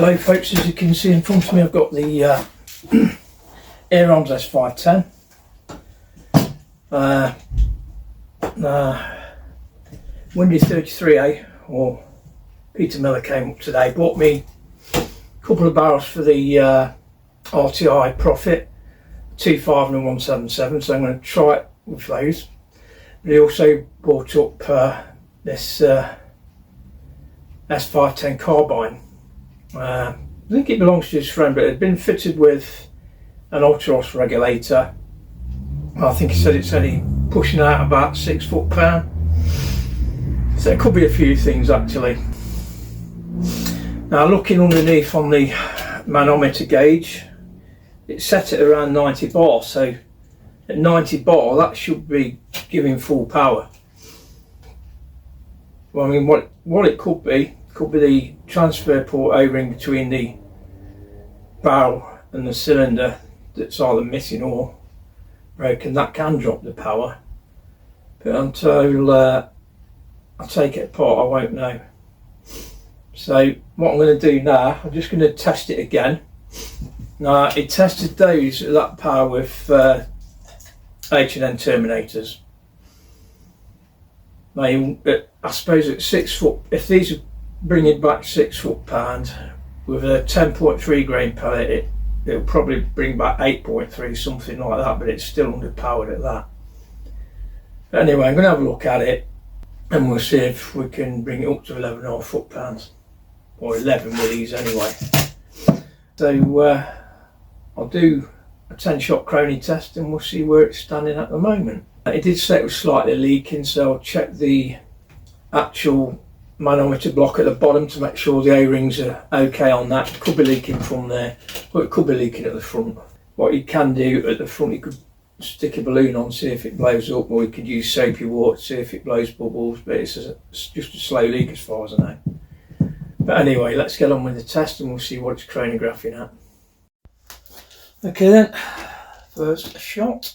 Hello folks, as you can see in front of me I've got the Air Arms S510. Windy 33A, or Peter Miller came up today, bought me a couple of barrels for the RTI Profit 2.5 and a 177, so I'm going to try it with those. But he also bought up this S510 carbine. I think it belongs to his friend, but it had been fitted with an Altaros Regulator. I think he said it's only pushing out about 6 foot-pound. So it could be a few things actually. Now looking underneath on the manometer gauge, it's set at around 90 bar, so at 90 bar that should be giving full power. Well, I mean what it could be the transfer port O-ring between the barrel and the cylinder that's either missing or broken. That can drop the power, but until I take it apart I won't know. So what I'm going to do now, I'm just going to test it again. Now it tested those at that power with H&N terminators. Now I suppose at 6 foot, if these are bringing back 6 foot-pound with a 10.3 grain pellet, it'll probably bring back 8.3, something like that, but it's still underpowered at that. But anyway, I'm going to have a look at it and we'll see if we can bring it up to 11.5 foot-pounds, or 11 with these anyway. So I'll do a 10-shot crony test and we'll see where it's standing at the moment. It did say it was slightly leaking, so I'll check the actual manometer block at the bottom to make sure the O-rings are okay on that. It could be leaking from there, but it could be leaking at the front. What you can do at the front, you could stick a balloon on, see if it blows up, or you could use soapy water to see if it blows bubbles, but it's just a slow leak as far as I know. But anyway, let's get on with the test and we'll see what it's chronographing at. Okay then, first shot.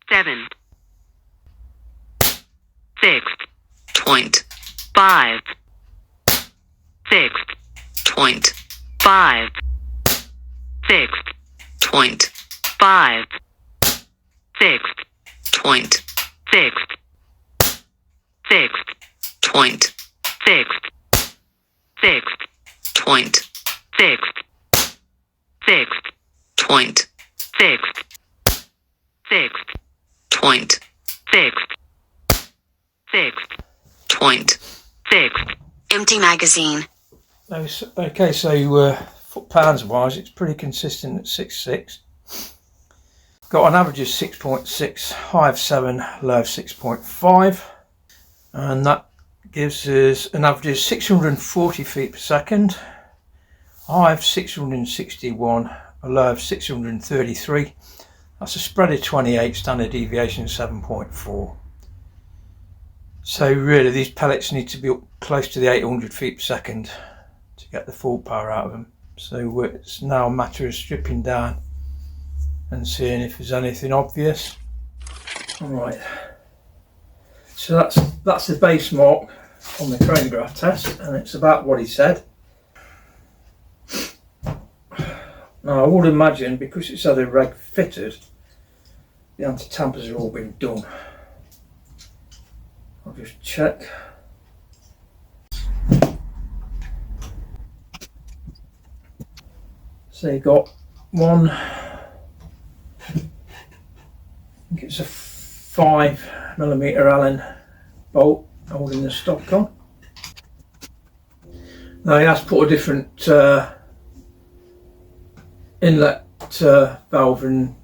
7, 6.5, 6.5, 6.5, 6.6, 6.6, 6.6. Empty magazine. Okay, so foot-pounds wise, it's pretty consistent at 6.6. Got an average of 6.6, high of 7, low of 6.5, and that gives us an average of 640 feet per second, high of 661, a low of 633. That's a spread of 28, standard deviation 7.4. So really these pellets need to be up close to the 800 feet per second to get the full power out of them. So it's now a matter of stripping down and seeing if there's anything obvious. Alright, so that's the base mark on the chronograph test, and it's about what he said. Now I would imagine, because it's had a reg fitted, the anti-tampers have all been done. I'll just check. So you got one, I think it's a 5mm Allen bolt holding the stock on. Now he has put a different inlet valve and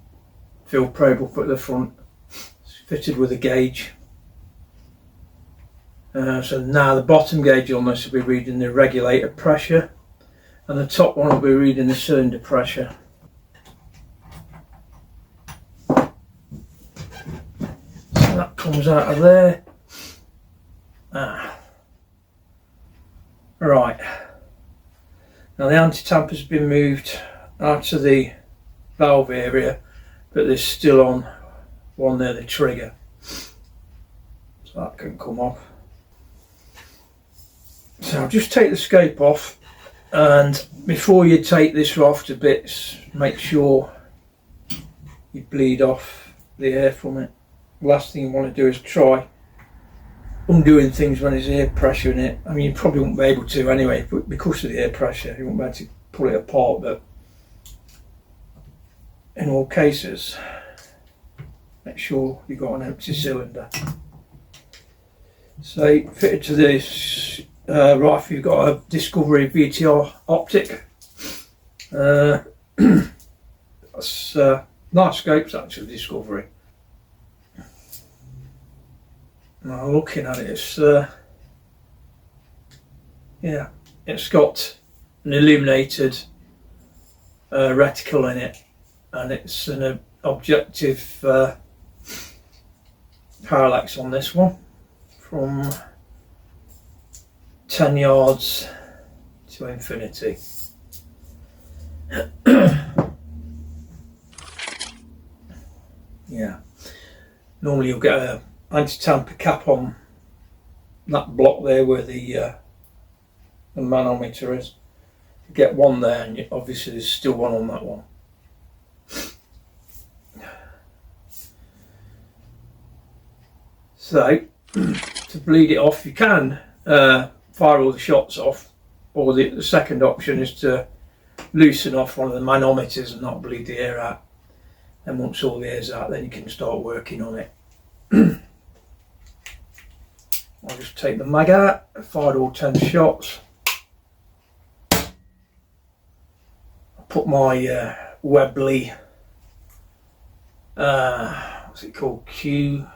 fill probe up at the front. It's fitted with a gauge. So now the bottom gauge on this will be reading the regulator pressure, and the top one will be reading the cylinder pressure. So that comes out of there. Right. Now the anti-tamper's been moved out of the valve area, but there's still on one there, the trigger. So that can come off. So I'll just take the scope off And before you take this off to bits, make sure you bleed off the air from it. Last thing you want to do is try undoing things when there's air pressure in it. I mean, you probably won't be able to anyway, but because of the air pressure, you won't be able to pull it apart. But in all cases, make sure you've got an empty cylinder. So fitted to this rifle, you've got a Discovery VTR optic. That's nice scopes actually, Discovery. Now looking at it, it's yeah, it's got an illuminated reticle in it, and it's an objective parallax on this one from 10 yards to infinity. Yeah, normally you'll get a anti-tamper cap on that block there where the manometer is. You get one there, and obviously there's still one on that one. So to bleed it off, you can fire all the shots off, or the second option is to loosen off one of the manometers and not bleed the air out. And once all the air's out, then you can start working on it. I'll just take the mag out. I fired all 10 shots. I put my Webley, what's it called, QGS,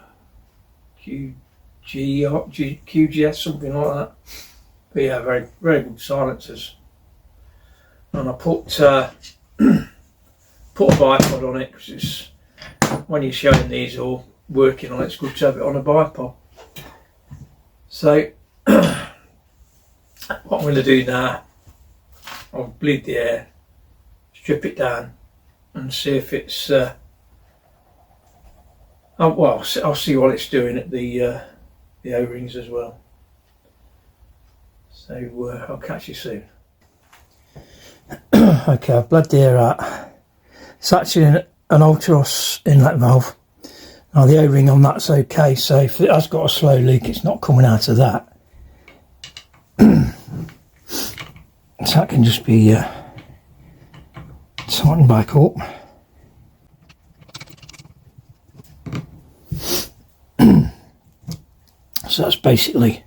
something like that. But yeah, very, very good silencers. And I put a bipod on it, because it's, when you're showing these or working on it, it's good to have it on a bipod. So what I'm going to do now, I'll bleed the air, strip it down, and see if it's well, I'll see what it's doing at the O-rings as well. So I'll catch you soon. Okay, I've bled the air out. It's actually an Altaros inlet valve. Now the O-ring on that's okay, so if it has got a slow leak, it's not coming out of that. So that can just be tightened back up. So that's basically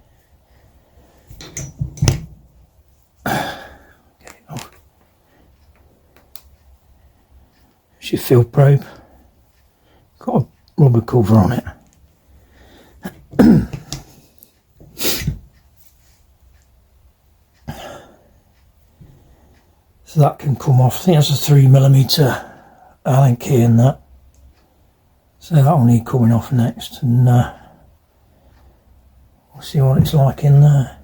it's your field probe. Got a rubber cover on it. So that can come off. I think that's a 3mm Allen key in that. So that will need coming off next, and we'll see what it's like in there.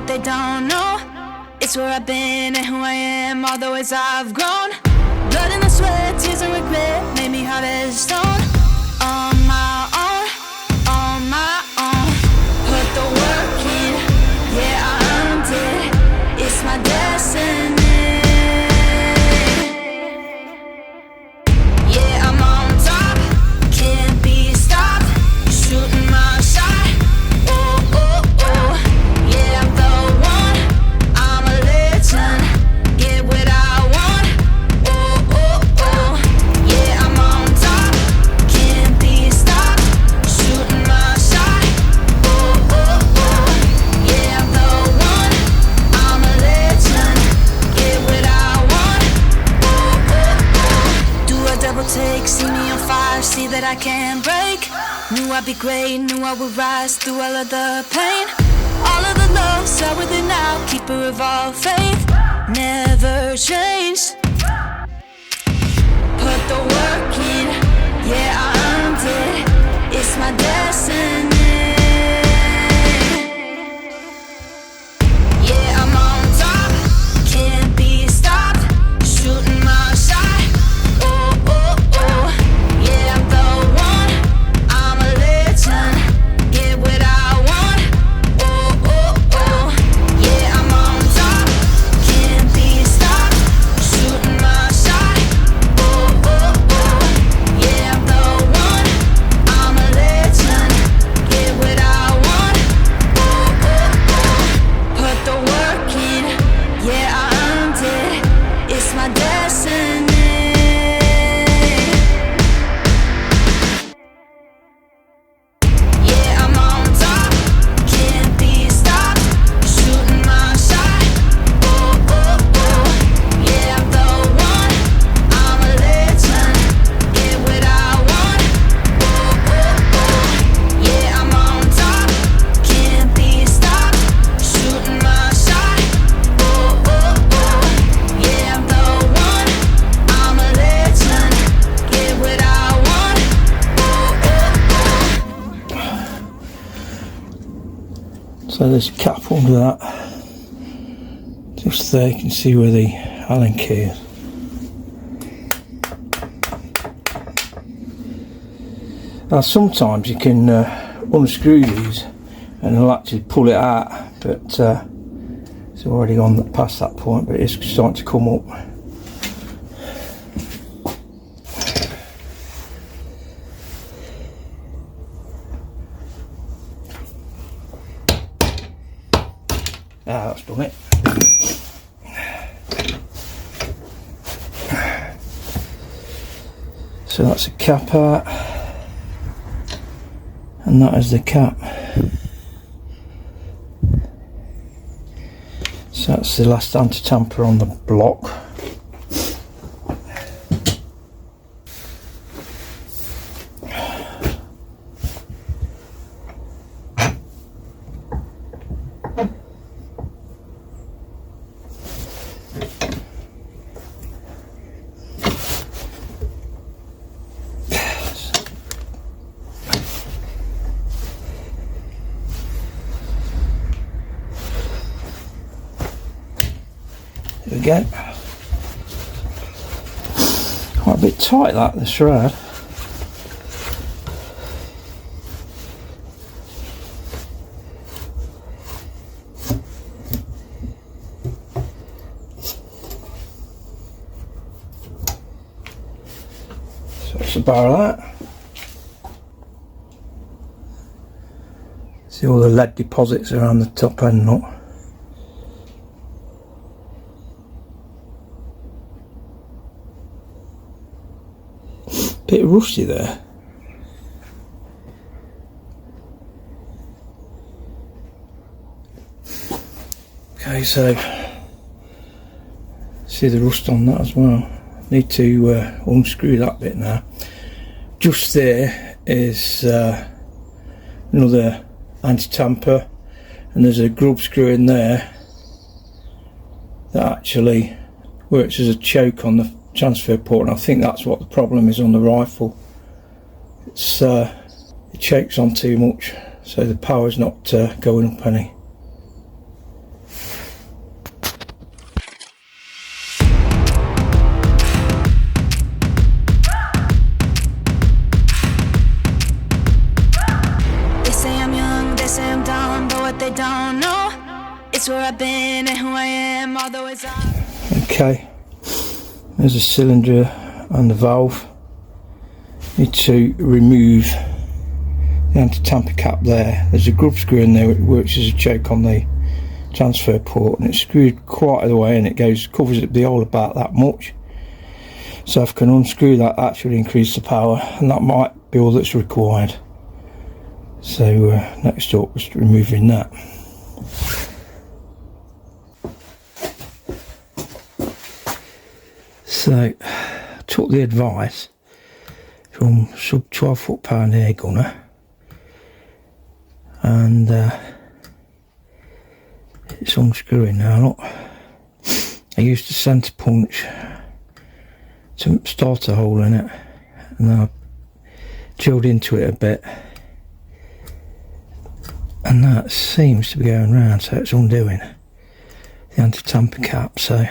They don't know it's where I've been and who I am, all the ways I've grown. Blood and the sweat, tears and regret made me hard as stone. On my own, on my own. Put the work in, yeah, I earned it. It's my destiny. Yeah, I'm on top, can't be stopped. Shooting my shot. Oh, oh, oh. Yeah, I'm the one, I'm a legend. Get what I want. Oh, oh, oh. Yeah, I'm on top, Knew I'd be great, knew I would rise through all of the pain. All of the lows are within now, keeper of all faith, never changed. Put the work in, yeah, I earned it. It's my destiny. Yeah, I'm on top, can't be stopped. Shooting my shot. Oh, oh, oh. Yeah, I'm the one. I'm a legend. Get what I want. Oh, oh, oh. Yeah, I'm on top, can't be stopped. Shooting my shot. Oh, oh, oh. Yeah, I'm the one. I'm a legend. Get what I want. Oh, oh, oh. Put the work in. Yeah, I earned it. It's my destiny. Yeah, I'm on top, can't be stopped. Shooting my shot. Oh, oh, oh. Yeah, I'm the one. I'm a legend. Get what I want. Oh, oh, oh. Yeah, I'm on top, can't be stopped. Shooting my shot. Oh, oh, oh. Yeah, I'm the one. I'm a legend. Get what I want. Oh, oh, oh. So there's a cap under that. Just there you can see where the Allen key is. Now sometimes you can unscrew these and it'll actually pull it out, but it's already gone past that point, but it's starting to come up. Ah, that's done it. So that's a cap out, and that is the cap. So that's the last anti-tamper on the block. There we go. Quite a bit tight that, the shroud. So that's the barrel of that. See all the lead deposits around the top end nut. Bit rusty there. Okay, so see the rust on that as well. Need to unscrew that bit now. Just there is another anti-tamper, and there's a grub screw in there that actually works as a choke on the transfer port, and I think that's what the problem is on the rifle. It's it chokes on too much, so the power's not going up any. They say I'm young, they say I'm dumb, but what they don't know, it's where I've been and who I am, although it's Okay, there's a cylinder and the valve. Need to remove the anti-tamper cap there. There's a grub screw in there which works as a choke on the transfer port, and it's screwed quite the way, and it covers up the hole about that much. So if I can unscrew that, that should increase the power, and that might be all that's required. So next up was removing that. So I took the advice from sub 12 foot pound air gunner and it's unscrewing now. Look, I used a centre punch to start a hole in it, and then I drilled into it a bit, and that seems to be going round, so it's undoing the anti-tamper cap. So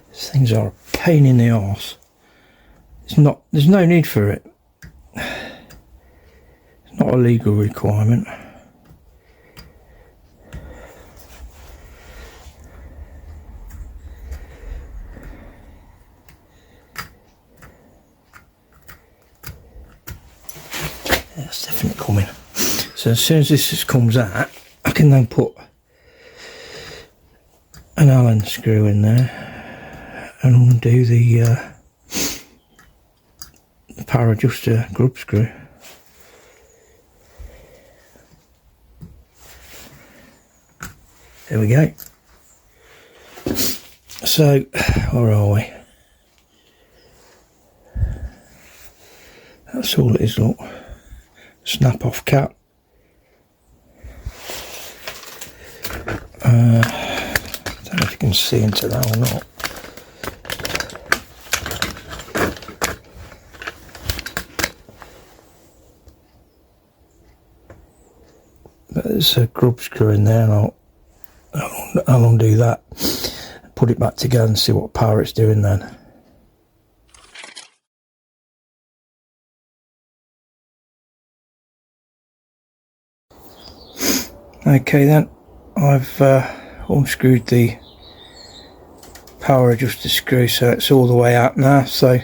these things are a pain in the arse. There's no need for it. It's not a legal requirement. That's definitely coming. So as soon as this comes out, I can then put an Allen screw in there and undo the power adjuster grub screw. There we go. So, where are we? That's all it is, look. Snap off cap. I don't know if you can see into that or not. But there's a grub screw in there, and I'll undo that, put it back together and see what power it's doing then. Okay then, I've unscrewed the power adjuster screw, so it's all the way out now. So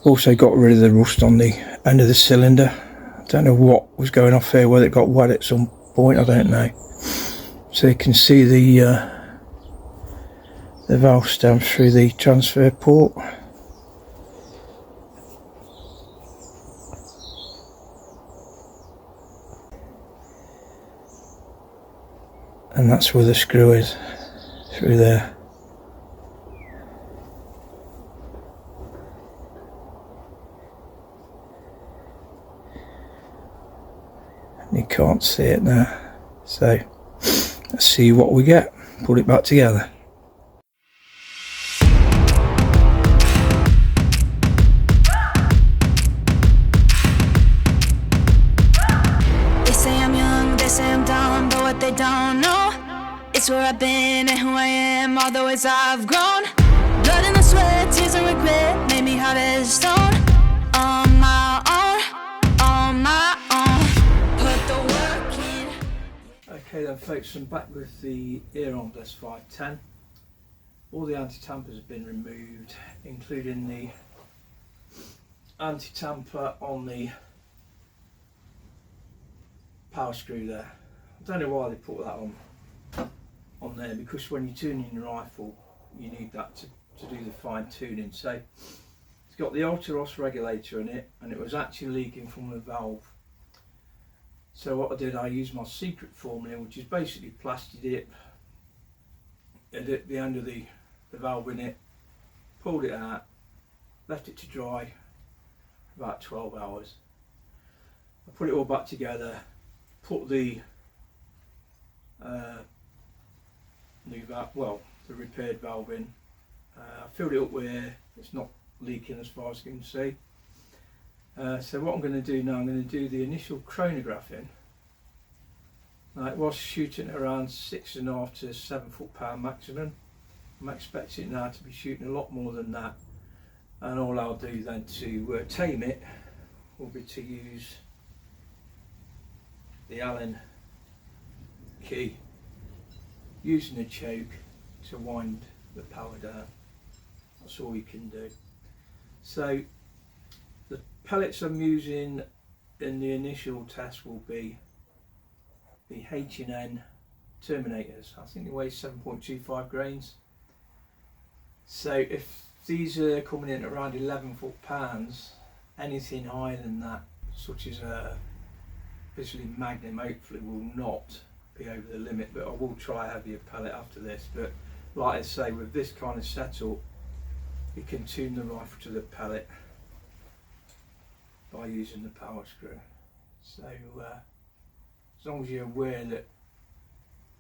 also got rid of the rust on the end of the cylinder. I don't know what was going off here, whether it got wet at some point, I don't know. So you can see the valve stem through the transfer port. And that's where the screw is, through there. And you can't see it now. So let's see what we get. Put it back together. They say I'm young, they say I'm dumb, but what they don't know, it's where I've been and who I am, all the ways I've grown. Blood and the sweat, tears and regret made me hard as stone. On my own, put the work in. Okay then folks, I'm back with the Air Arms S510. All the anti-tampers have been removed, including the anti-tamper on the power screw there. I don't know why they put that on there, because when you're tuning your rifle you need that to do the fine tuning. So it's got the Altaros regulator in it, and it was actually leaking from the valve. So what I did, I used my secret formula, which is basically plastic dip at the end of the valve in it, pulled it out, left it to dry for about 12 hours. I put it all back together, put the new valve, well, the repaired valve in. I filled it up with air. It's not leaking as far as you can see. So what I'm going to do now, I'm going to do the initial chronographing. Now, it was shooting around 6.5 to 7 foot-pound maximum. I'm expecting it now to be shooting a lot more than that. And all I'll do then to tame it will be to use the Allen key, using a choke to wind the power down. That's all you can do. So the pellets I'm using in the initial test will be the H&N Terminators. I think they weigh 7.25 grains. So if these are coming in around 11 foot-pounds, anything higher than that, such as a basically Magnum, hopefully will not be over the limit, but I will try a heavier pellet after this. But like I say, with this kind of setup, you can tune the rifle to the pellet by using the power screw. So as long as you're aware that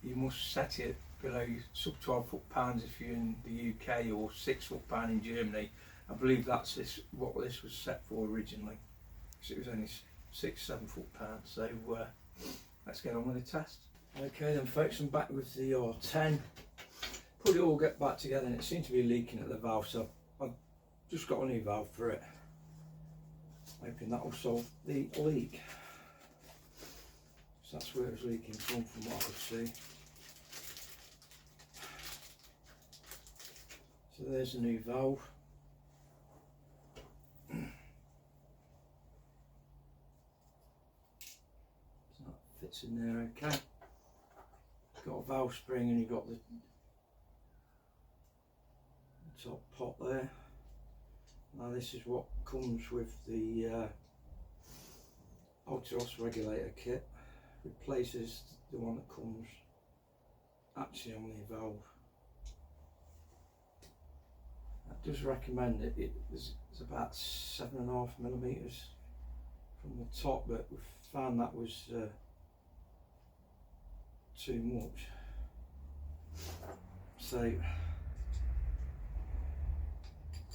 you must set it below sub 12 foot-pounds if you're in the UK, or 6 foot-pound in Germany. I believe that's what this was set for originally, because it was only 6-7 foot-pounds. So let's get on with the test. Okay then folks, I'm back with the R10. Put it all back together, and it seemed to be leaking at the valve, so I've just got a new valve for it, hoping that will solve the leak. So that's where it was leaking from what I could see. So there's the new valve. So that fits in there okay. Got a valve spring, and you've got the top pot there. Now this is what comes with the Altaros Regulator kit. Replaces the one that comes actually on the valve. I does recommend it. It's about 7.5 millimeters from the top, but we found that was too much. So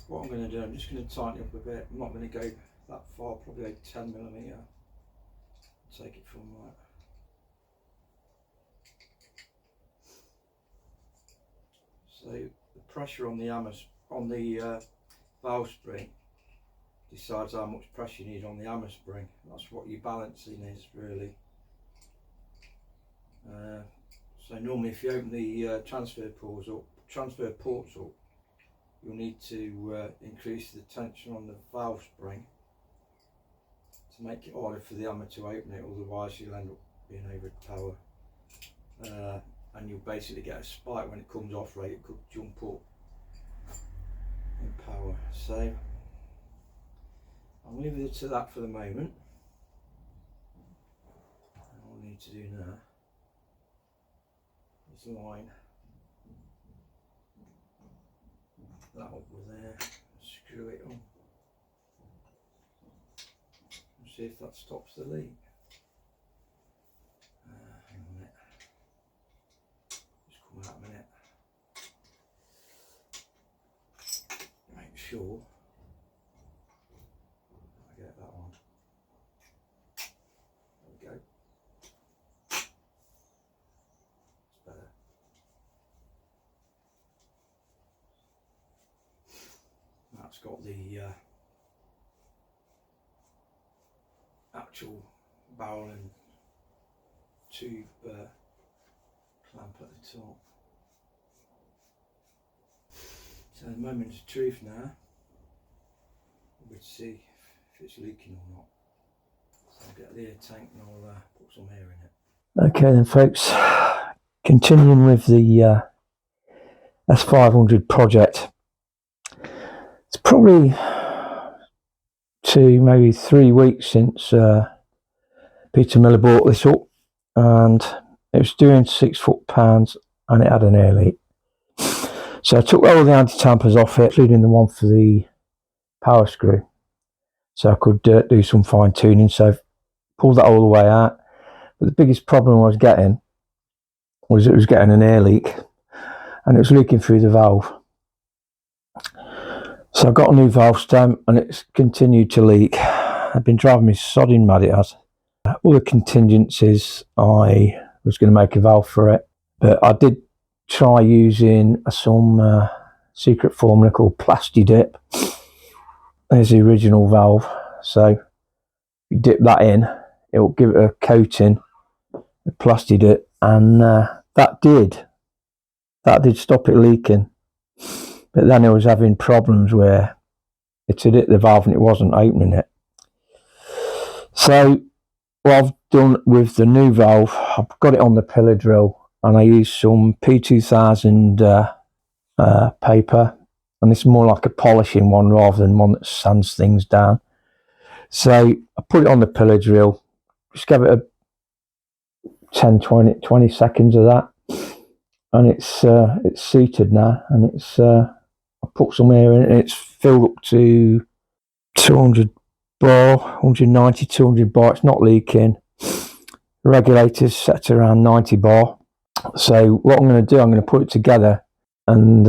what I'm going to do, I'm just going to tighten it up a bit. I'm not going to go that far, probably like 10 millimeter. Take it from that. So the pressure on the valve spring decides how much pressure you need on the hammer spring. That's what your balancing is really. So normally if you open the transfer ports up, you'll need to increase the tension on the valve spring to make it harder for the hammer to open it, otherwise you'll end up being over power. And you'll basically get a spike when it comes off rate. It could jump up in power. So I'll leave it to that for the moment. All I need to do now is line that up with there, screw it on, and see if that stops the leak. Hang on a minute. Just come out a minute. Make sure I get that on. There we go. It's better. That's got the actual barrel and tube clamp at the top. So the moment of truth now, we'll see if it's leaking or not. So I'll get the air tank and I'll put some air in it. Okay then folks, continuing with the S500 project. It's probably maybe 3 weeks since Peter Miller bought this up, and it was doing 6 foot-pounds and it had an air leak. So I took all the anti-tampers off it, including the one for the power screw, so I could do some fine tuning. So I've pulled that all the way out, but the biggest problem I was getting was it was getting an air leak, and it was leaking through the valve. So I got a new valve stem and it's continued to leak. I've been driving me sodding mad, it has. All the contingencies, I was going to make a valve for it, but I did try using some secret formula called Plasti Dip. There's the original valve, so you dip that in, it will give it a coating with Plasti Dip, and that did stop it leaking. But then I was having problems where it had hit the valve and it wasn't opening it. So what I've done with the new valve, I've got it on the pillar drill, and I used some P2000 paper, and it's more like a polishing one rather than one that sands things down. So I put it on the pillar drill, just give it a 10, 20 seconds of that, and it's seated now, and it's I put some air in it, and it's filled up to 200 bar, 190, 200 bar. It's not leaking. The regulator's set to around 90 bar. So what I'm going to do, I'm going to put it together and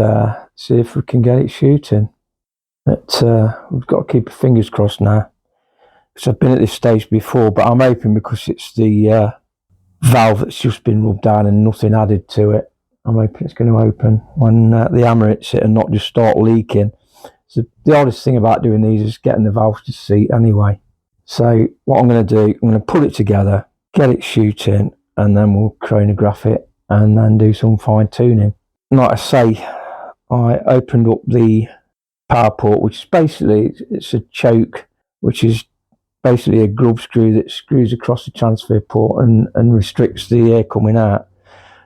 see if we can get it shooting. But we've got to keep our fingers crossed now, because I've been at this stage before, but I'm hoping because it's the valve that's just been rubbed down and nothing added to it, I'm hoping it's going to open when the hammer hits it and not just start leaking. So the hardest thing about doing these is getting the valves to seat anyway. So what I'm going to do, I'm going to put it together, get it shooting, and then we'll chronograph it and then do some fine tuning. Like I say, I opened up the power port, which is basically, it's a choke, which is basically a grub screw that screws across the transfer port and restricts the air coming out.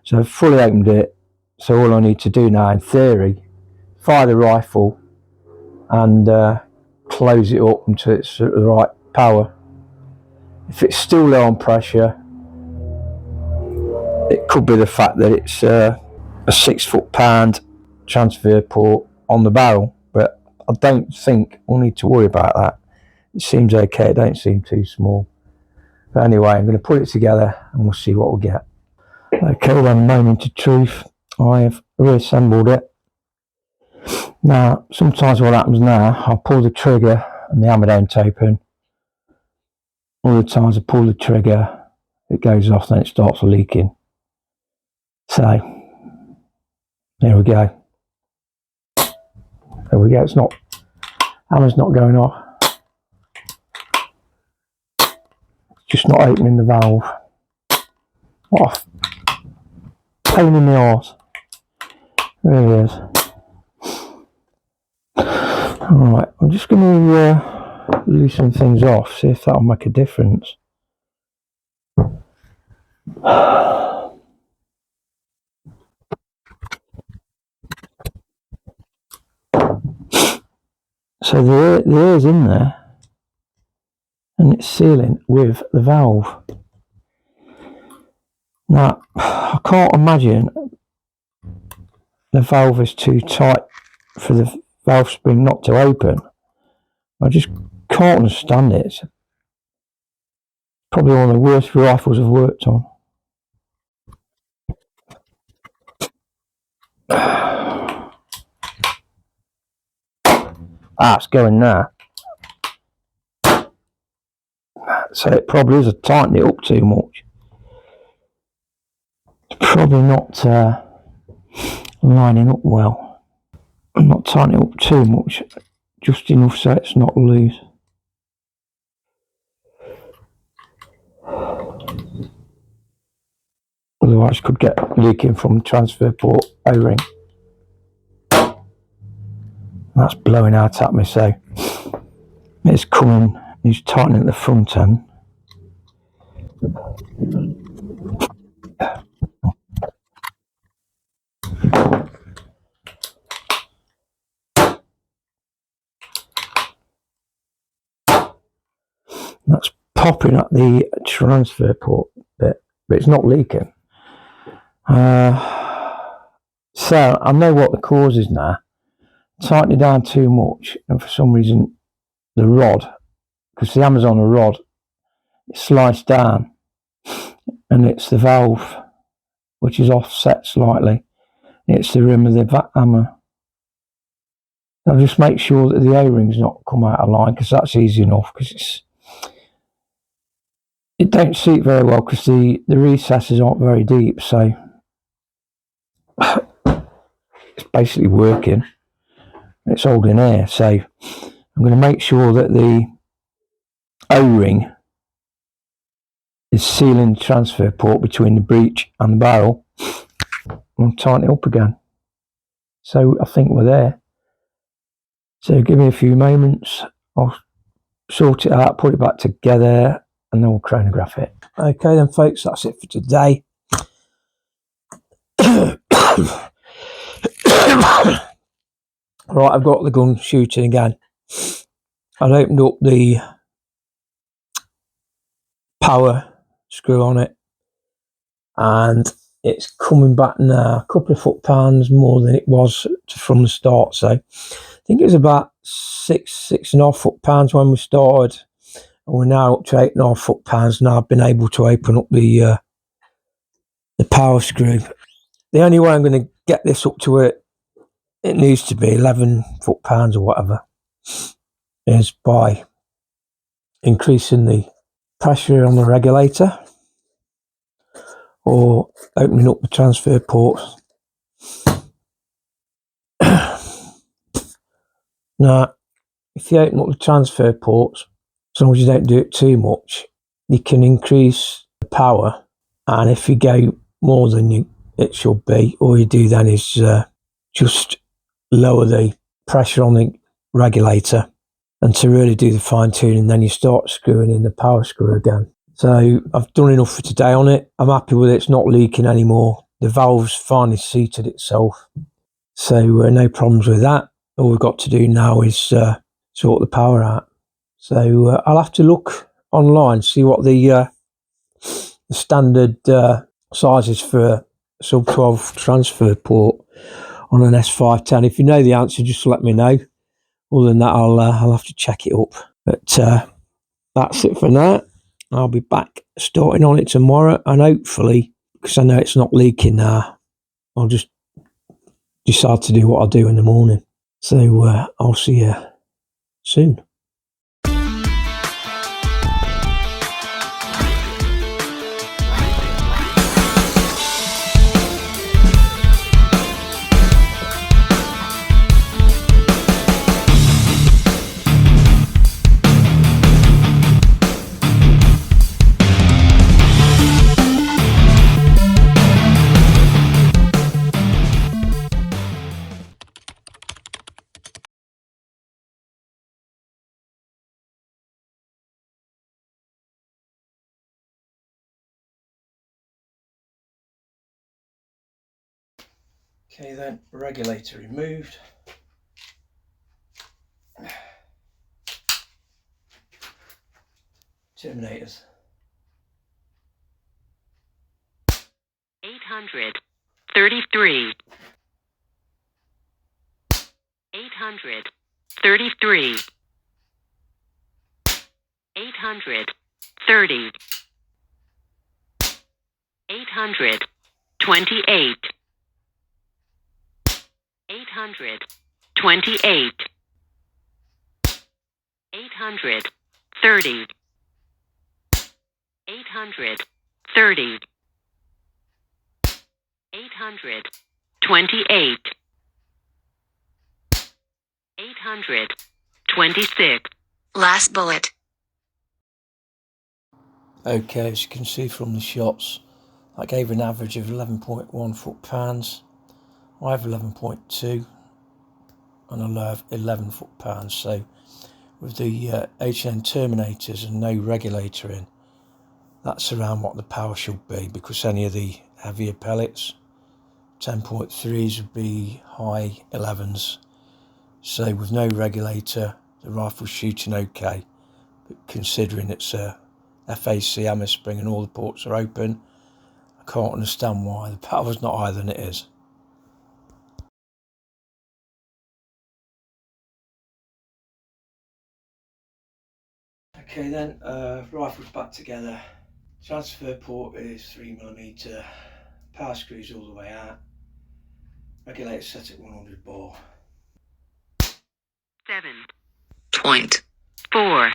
So I've fully opened it, so all I need to do now, in theory, fire the rifle and close it up until it's at the right power. If it's still low on pressure, it could be the fact that it's a 6 foot-pound transfer port on the barrel, but I don't think we'll need to worry about that. It seems okay, it don't seem too small. But anyway, I'm going to put it together and we'll see what we'll get. Okay, then, moment of truth. I have reassembled it. Now, sometimes what happens now, I'll pull the trigger and the hammer don't open. Other times I pull the trigger, it goes off, then it starts leaking. So, there we go. There we go, it's not, hammer's not going off. Just not opening the valve. What a pain in the arse. It really is. Alright, I'm just going to loosen things off, see if that'll make a difference. So the air's in there and it's sealing with the valve. Now, I can't imagine the valve is too tight for the valve spring not to open. I just can't understand it. It's probably one of the worst rifles I've worked on. It's going now. So it probably is tightening it up too much. It's probably not lining up well. I'm not tightening it up too much, just enough so it's not loose. Otherwise could get leaking from the transfer port O-ring. That's blowing out at me, so it's coming, it's tightening at the front end. That's popping at the transfer port bit, but it's not leaking. So I know what the cause is now. Tighten it down too much, and for some reason the rod, because the hammer's on a rod, it slides down, and it's the valve which is offset slightly. It's the rim of the hammer. I'll just make sure that the O-ring's not come out of line, because that's easy enough, because it don't seat very well because the recesses aren't very deep, so it's basically working. It's holding air, so I'm going to make sure that the O-ring is sealing the transfer port between the breech and the barrel. I'll tighten it up again. So I think we're there. So give me a few moments, I'll sort it out, put it back together, and then we'll chronograph it. Okay then folks, that's it for today. Right, I've got the gun shooting again. I've opened up the power screw on it, and it's coming back now a couple of foot-pounds more than it was from the start. So I think it was about 6.5 foot-pounds when we started, and we're now up to 8.5 foot-pounds. Now I've been able to open up the power screw. The only way I'm going to get this up to where it needs to be 11 foot-pounds or whatever is by increasing the pressure on the regulator or opening up the transfer ports. Now, if you open up the transfer ports, as long as you don't do it too much, you can increase the power, and if you go more than it should be, all you do then is just lower the pressure on the regulator, and to really do the fine tuning, then you start screwing in the power screw again. So I've done enough for today on it. I'm happy with it. It's not leaking anymore. The valve's finally seated itself, so no problems with that. All we've got to do now is sort the power out. So I'll have to look online, see what the standard size is for a sub 12 transfer port on an S510. If you know the answer, just let me know. Other than that, I'll have to check it up. But that's it for now. I'll be back starting on it tomorrow, and hopefully, because I know it's not leaking now, I'll just decide to do what I'll do in the morning. So I'll see you soon. Okay then, regulator removed. Terminators. 833. 833. 830. 828. 828. 830. 830. 828. 826. Last bullet. Okay, as you can see from the shots, I gave an average of 11.1 foot-pounds. I have 11.2 and I have 11 foot-pounds. So with the H&N terminators and no regulator in, that's around what the power should be, because any of the heavier pellets, 10.3s would be high 11s. So with no regulator, the rifle's shooting okay, but considering it's a FAC hammer spring and all the ports are open, I can't understand why the power's not higher than it is. Okay then, rifle's back together. Transfer port is 3mm, power screws all the way out, regulator set at 100 bar. 7.4.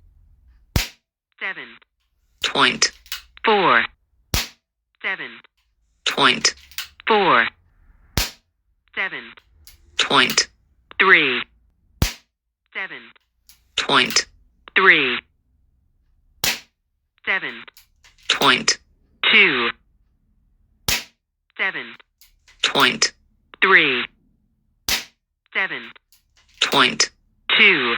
7.4. 7.4. 7.3. 7.3. 7.2. 7.3. 7.2.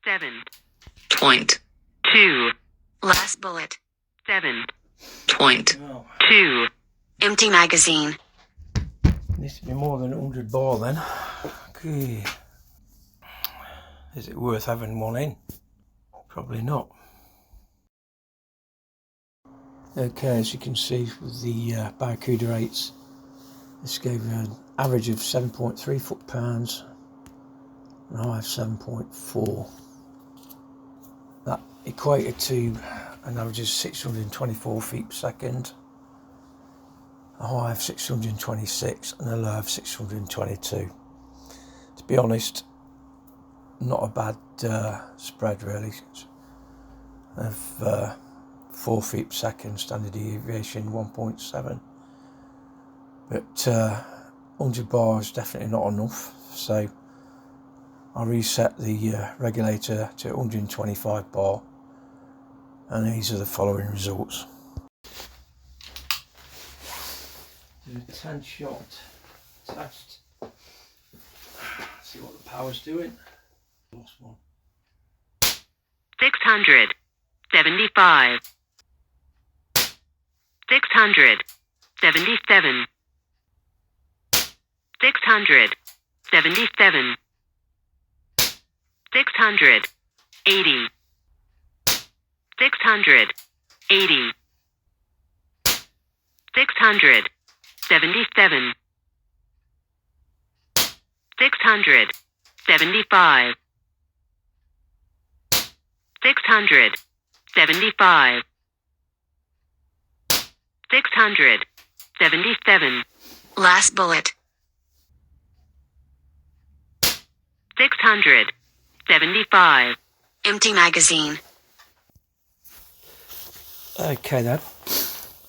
7.2. Last bullet. 7.2. Empty magazine. Needs to be more than 100 bar then. Okay. Is it worth having one in? Probably not. Okay, as you can see with the Barracuda 8s, this gave an average of 7.3 foot-pounds and a high of 7.4. That equated to an average of 624 feet per second, a high of 626 and a low of 622. To be honest, not a bad spread really, of 4 feet per second, standard deviation 1.7, but 100 bar is definitely not enough, so I reset the regulator to 125 bar, and these are the following results. Do a 10 shot test, see what the power's doing. Lost one. 675. 677. 677. 680. 680. 677. 675. 675. 677. Last bullet. 675. Empty magazine. Okay then,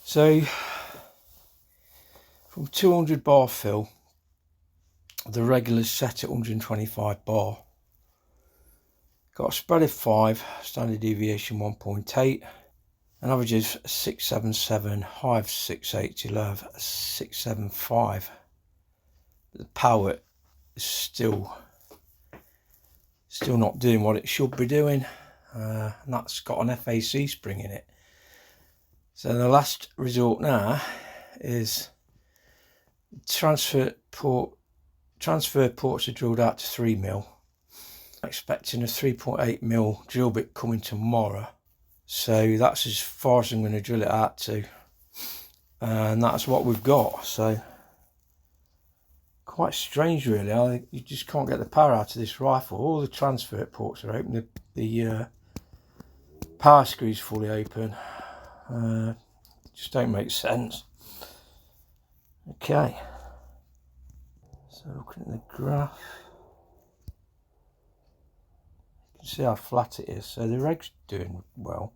so from 200 bar fill, the regular's set at 125 bar. Got a spread of 5, standard deviation 1.8, an average of 677, high of 680, low of 675. The power is still not doing what it should be doing, and that's got an FAC spring in it. So the last result now is transfer ports are drilled out to 3mm. I'm expecting a 3.8mm drill bit coming tomorrow, so that's as far as I'm going to drill it out to, and that's what we've got. So quite strange really, you just can't get the power out of this rifle. All the transfer ports are open, the power screw's fully open. Just don't make sense. Okay, so looking at the graph, you can see how flat it is, so the reg's doing well.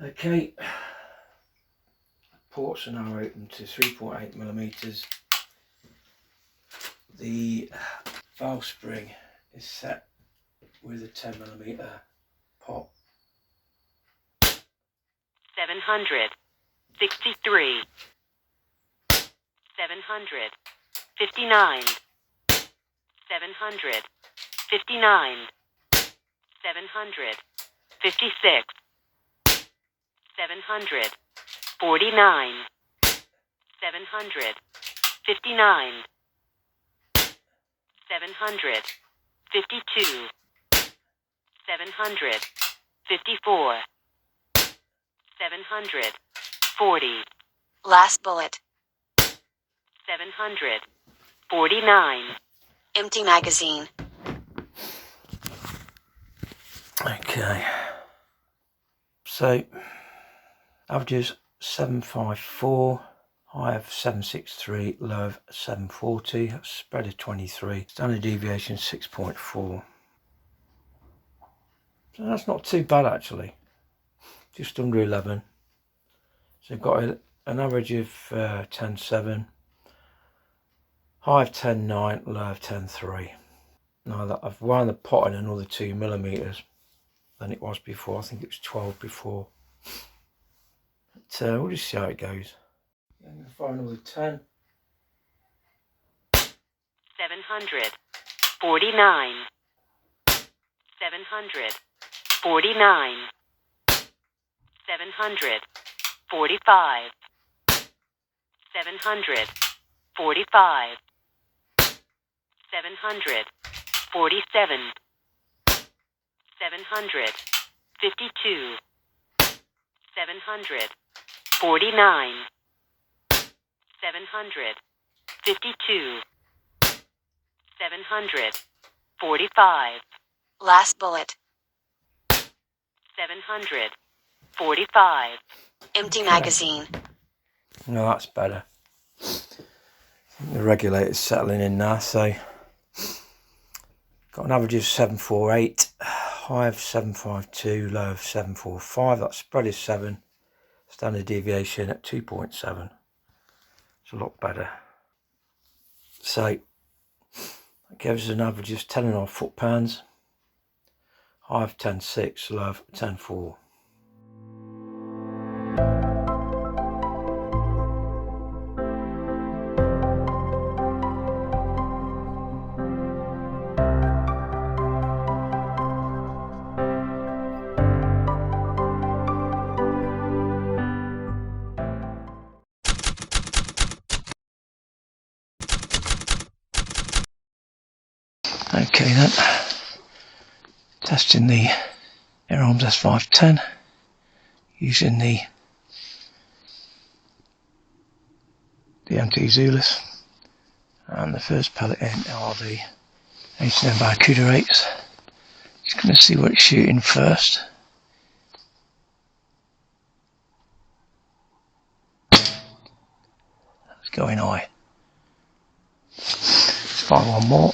Okay, ports are now open to 3.8mm. The valve spring is set with a 10mm pop. 763. 759. 759. 756. 749. 759. 752. 753. 54. 740. Last bullet. 749. Empty magazine. Okay. So, averages 754, high of 763, low of 740, spread of 23, standard deviation 6.4. So that's not too bad actually, just under 11. So you've got an average of 10.7, high of 10.9, low of 10.3. Now that I've wound the pot in another 2mm than it was before. I think it was 12 before. But we'll just see how it goes. I'm going to find another 10. 749. 749. 745. 745. 747. 752. 749. 752. 745. Last bullet. 745. Empty magazine. No, that's better. The regulator's settling in now, so got an average of 748, high of 752, low of 745. That spread is 7, standard deviation at 2.7. It's a lot better. So that gives us an average of 10.5 foot-pounds, high of 10.6, low of 10.4. Okay then, testing the Air Arms S510 using the MT Zulus, and the first pellet in are the H&M Barracuda 8s. Just going to see what it's shooting first. That's going high. Let's find one more.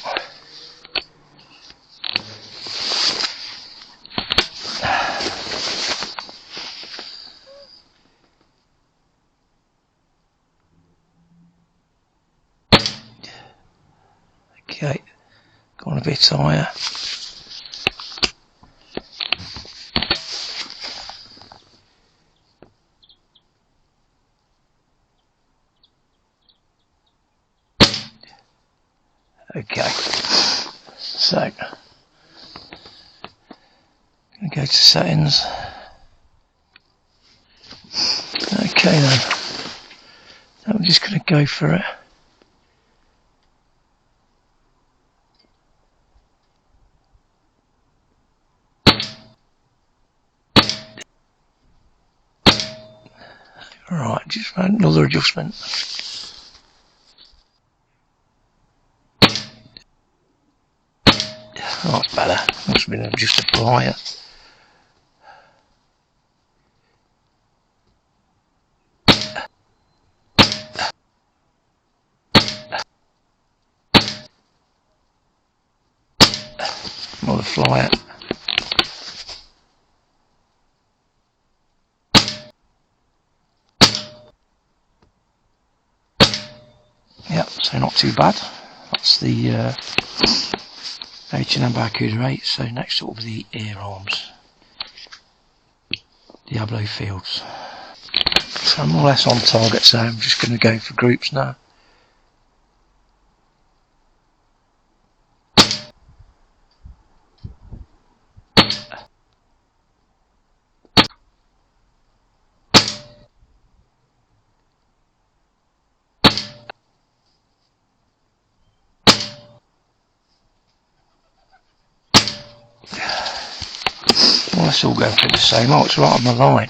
Okay, going a bit higher. Okay, so I'm going to go to settings. Okay then, I'm just going to go for it. Right, just another adjustment. Oh, that's better. Must have been just a plier. Another flyer. Yep, so not too bad. That's the H&M Barracuda 8. So next up will be the Air Arms Diablo Fields. So I'm more or less on target, so I'm just going to go for groups now. More or that's all going through the same. Oh, it's right on the line.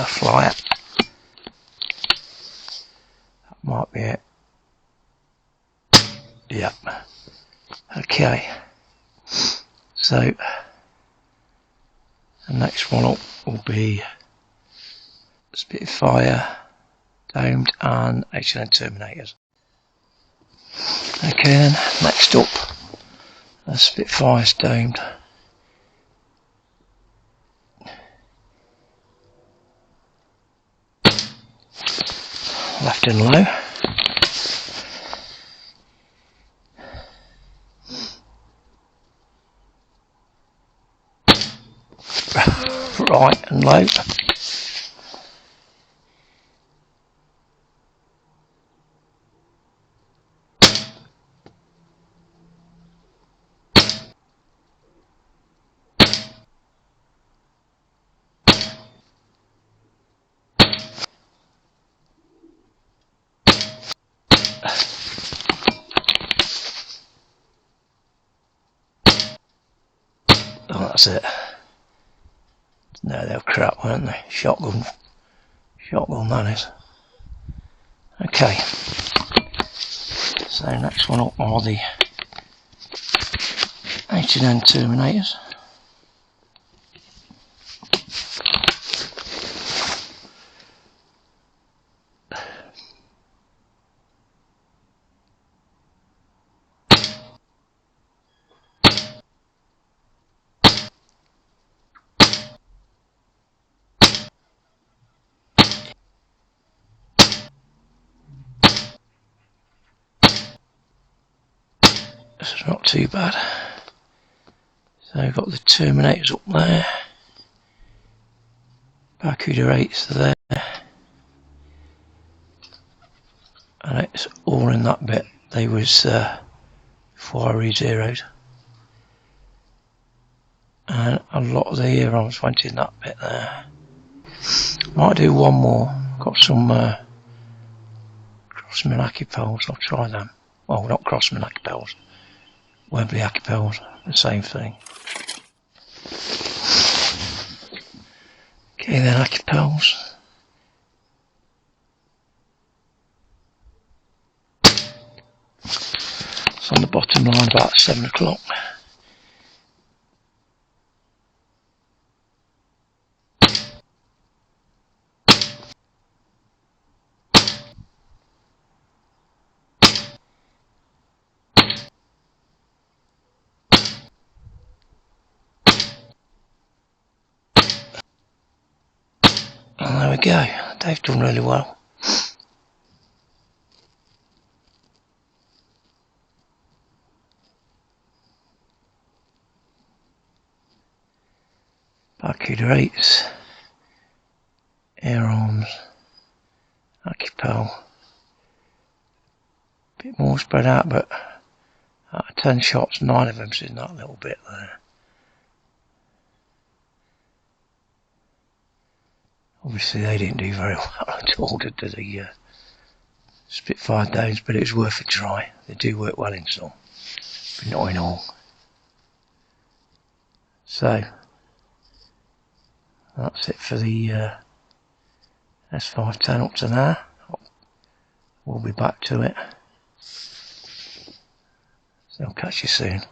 Fly it. That might be it. Yep. Okay. So the next one up will be Spitfire domed and H&N Terminators. Okay then, next up, the Spitfire's domed. Left and low. Right and low. Oh, that's it. No, they were crap, weren't they? Shotgun that is. Okay. So next one up are the H&N Terminators. This is not too bad. So we've got the Terminators up there. Barracuda 8s there. And it's all in that bit. They was before I re-zeroed. And a lot of the Air Arms went in that bit there. Might do one more. Got some Crossman Acapels, I'll try them. Well, not Crossman Acapels. Wembley Acapels, the same thing. Okay then, Acapels. It's on the bottom line about 7 o'clock. And there we go, they've done really well. Barracuda 8s, Air Arms, Acapel. A bit more spread out, but out of 10 shots, 9 of them's in that little bit there. Obviously they didn't do very well at all, did the Spitfire domes, but it was worth a try. They do work well in some, but not in all. So that's it for the S510 up to now. We'll be back to it. So I'll catch you soon.